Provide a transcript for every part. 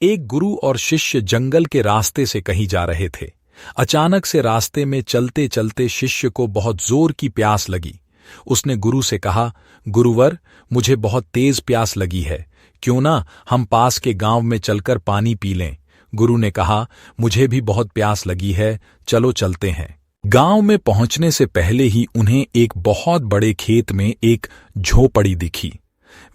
एक गुरु और शिष्य जंगल के रास्ते से कहीं जा रहे थे। अचानक से रास्ते में चलते चलते शिष्य को बहुत जोर की प्यास लगी। उसने गुरु से कहा, गुरुवर, मुझे बहुत तेज प्यास लगी है, क्यों ना हम पास के गांव में चलकर पानी पी लें। गुरु ने कहा, मुझे भी बहुत प्यास लगी है, चलो चलते हैं। गांव में पहुंचने से पहले ही उन्हें एक बहुत बड़े खेत में एक झोपड़ी दिखी।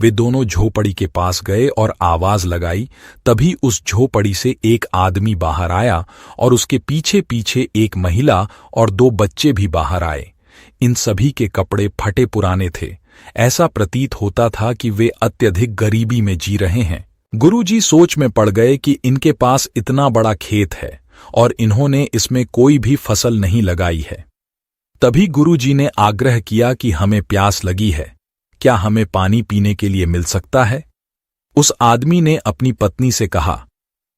वे दोनों झोपड़ी के पास गए और आवाज लगाई। तभी उस झोपड़ी से एक आदमी बाहर आया और उसके पीछे पीछे एक महिला और 2 बच्चे भी बाहर आए। इन सभी के कपड़े फटे पुराने थे। ऐसा प्रतीत होता था कि वे अत्यधिक गरीबी में जी रहे हैं। गुरुजी सोच में पड़ गए कि इनके पास इतना बड़ा खेत है और इन्होंने इसमें कोई भी फसल नहीं लगाई है। तभी गुरुजी ने आग्रह किया कि हमें प्यास लगी है, क्या हमें पानी पीने के लिए मिल सकता है? उस आदमी ने अपनी पत्नी से कहा,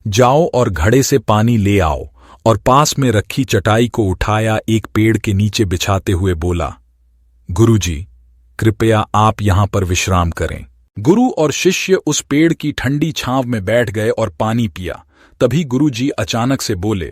जाओ और घड़े से पानी ले आओ, और पास में रखी चटाई को उठाया एक पेड़ के नीचे बिछाते हुए बोला, गुरुजी, कृपया आप यहां पर विश्राम करें। गुरु और शिष्य उस पेड़ की ठंडी छांव में बैठ गए और पानी पिया। तभी गुरुजी अचानक से बोले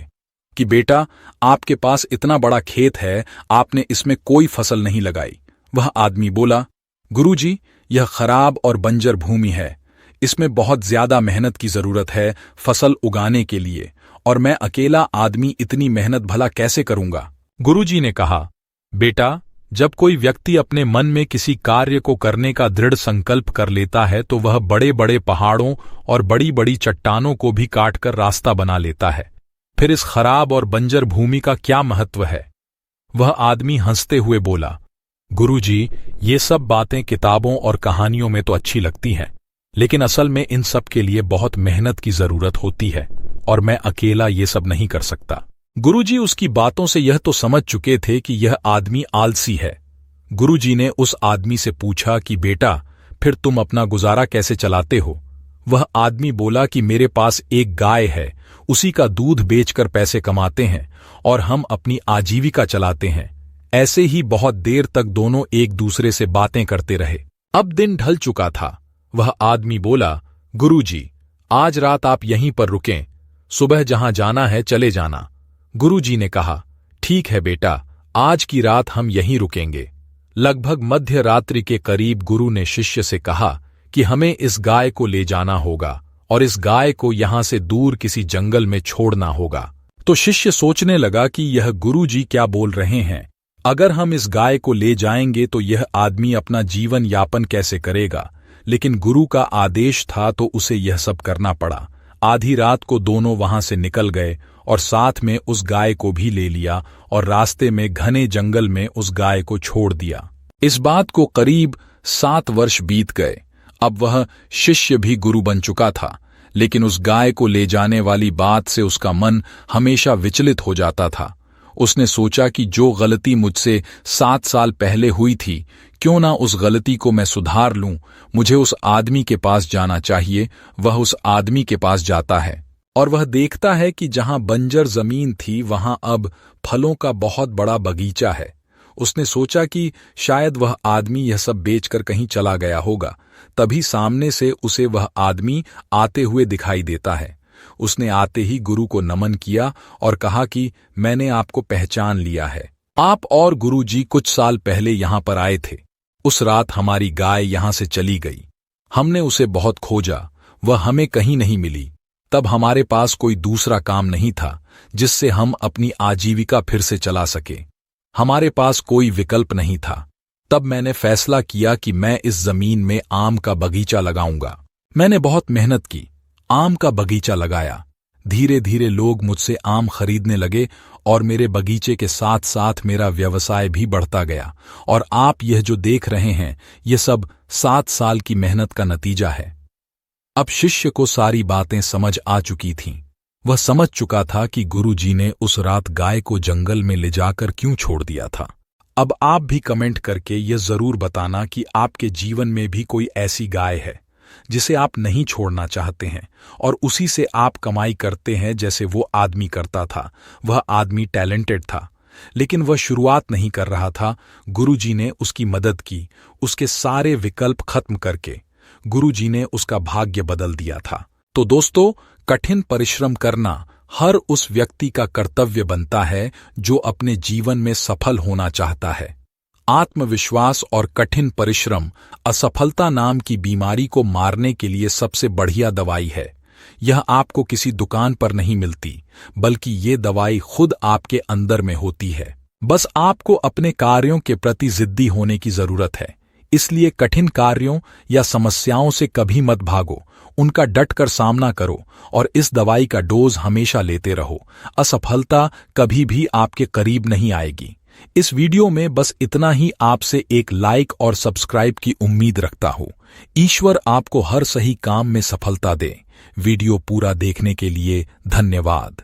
कि बेटा, आपके पास इतना बड़ा खेत है, आपने इसमें कोई फसल नहीं लगाई। वह आदमी बोला, गुरुजी, यह खराब और बंजर भूमि है, इसमें बहुत ज्यादा मेहनत की जरूरत है फसल उगाने के लिए, और मैं अकेला आदमी इतनी मेहनत भला कैसे करूंगा? गुरुजी ने कहा, बेटा, जब कोई व्यक्ति अपने मन में किसी कार्य को करने का दृढ़ संकल्प कर लेता है तो वह बड़े बड़े पहाड़ों और बड़ी बड़ी चट्टानों को भी काटकर रास्ता बना लेता है। फिर इस खराब और बंजर भूमि का क्या महत्व है? वह आदमी हंसते हुए बोला, गुरुजी, ये सब बातें किताबों और कहानियों में तो अच्छी लगती हैं, लेकिन असल में इन सब के लिए बहुत मेहनत की जरूरत होती है, और मैं अकेला ये सब नहीं कर सकता। गुरुजी उसकी बातों से यह तो समझ चुके थे कि यह आदमी आलसी है। गुरुजी ने उस आदमी से पूछा कि बेटा, फिर तुम अपना गुजारा कैसे चलाते हो? वह आदमी बोला कि मेरे पास एक गाय है, उसी का दूध बेचकर पैसे कमाते हैं और हम अपनी आजीविका चलाते हैं। ऐसे ही बहुत देर तक दोनों एक दूसरे से बातें करते रहे। अब दिन ढल चुका था। वह आदमी बोला, गुरुजी, आज रात आप यहीं पर रुकें, सुबह जहां जाना है चले जाना। गुरुजी ने कहा, ठीक है बेटा, आज की रात हम यहीं रुकेंगे। लगभग मध्य रात्रि के करीब गुरु ने शिष्य से कहा कि हमें इस गाय को ले जाना होगा और इस गाय को यहां से दूर किसी जंगल में छोड़ना होगा। तो शिष्य सोचने लगा कि यह गुरुजी क्या बोल रहे हैं। अगर हम इस गाय को ले जाएंगे तो यह आदमी अपना जीवन यापन कैसे करेगा? लेकिन गुरु का आदेश था तो उसे यह सब करना पड़ा। आधी रात को दोनों वहां से निकल गए और साथ में उस गाय को भी ले लिया और रास्ते में घने जंगल में उस गाय को छोड़ दिया। इस बात को करीब 7 वर्ष बीत गए। अब वह शिष्य भी गुरु बन चुका था, लेकिन उस गाय को ले जाने वाली बात से उसका मन हमेशा विचलित हो जाता था। उसने सोचा कि जो गलती मुझसे 7 साल पहले हुई थी, क्यों ना उस गलती को मैं सुधार लूं। मुझे उस आदमी के पास जाना चाहिए। वह उस आदमी के पास जाता है और वह देखता है कि जहां बंजर जमीन थी वहां अब फलों का बहुत बड़ा बगीचा है। उसने सोचा कि शायद वह आदमी यह सब बेचकर कहीं चला गया होगा। तभी सामने से उसे वह आदमी आते हुए दिखाई देता है। उसने आते ही गुरु को नमन किया और कहा कि मैंने आपको पहचान लिया है। आप और गुरुजी कुछ साल पहले यहां पर आए थे। उस रात हमारी गाय यहां से चली गई। हमने उसे बहुत खोजा, वह हमें कहीं नहीं मिली। तब हमारे पास कोई दूसरा काम नहीं था जिससे हम अपनी आजीविका फिर से चला सके। हमारे पास कोई विकल्प नहीं था। तब मैंने फैसला किया कि मैं इस जमीन में आम का बगीचा लगाऊंगा। मैंने बहुत मेहनत की, आम का बगीचा लगाया। धीरे धीरे लोग मुझसे आम खरीदने लगे और मेरे बगीचे के साथ साथ मेरा व्यवसाय भी बढ़ता गया। और आप यह जो देख रहे हैं, यह सब 7 साल की मेहनत का नतीजा है। अब शिष्य को सारी बातें समझ आ चुकी थीं। वह समझ चुका था कि गुरुजी ने उस रात गाय को जंगल में ले जाकर क्यों छोड़ दिया था। अब आप भी कमेंट करके यह जरूर बताना कि आपके जीवन में भी कोई ऐसी गाय है जिसे आप नहीं छोड़ना चाहते हैं और उसी से आप कमाई करते हैं जैसे वो आदमी करता था। वह आदमी टैलेंटेड था, लेकिन वह शुरुआत नहीं कर रहा था। गुरुजी ने उसकी मदद की, उसके सारे विकल्प खत्म करके गुरुजी ने उसका भाग्य बदल दिया था। तो दोस्तों, कठिन परिश्रम करना हर उस व्यक्ति का कर्तव्य बनता है जो अपने जीवन में सफल होना चाहता है। आत्मविश्वास और कठिन परिश्रम असफलता नाम की बीमारी को मारने के लिए सबसे बढ़िया दवाई है। यह आपको किसी दुकान पर नहीं मिलती, बल्कि ये दवाई खुद आपके अंदर में होती है। बस आपको अपने कार्यों के प्रति जिद्दी होने की जरूरत है। इसलिए कठिन कार्यों या समस्याओं से कभी मत भागो, उनका डटकर सामना करो और इस दवाई का डोज हमेशा लेते रहो। असफलता कभी भी आपके करीब नहीं आएगी। इस वीडियो में बस इतना ही। आपसे एक लाइक और सब्सक्राइब की उम्मीद रखता हूं। ईश्वर आपको हर सही काम में सफलता दे। वीडियो पूरा देखने के लिए धन्यवाद।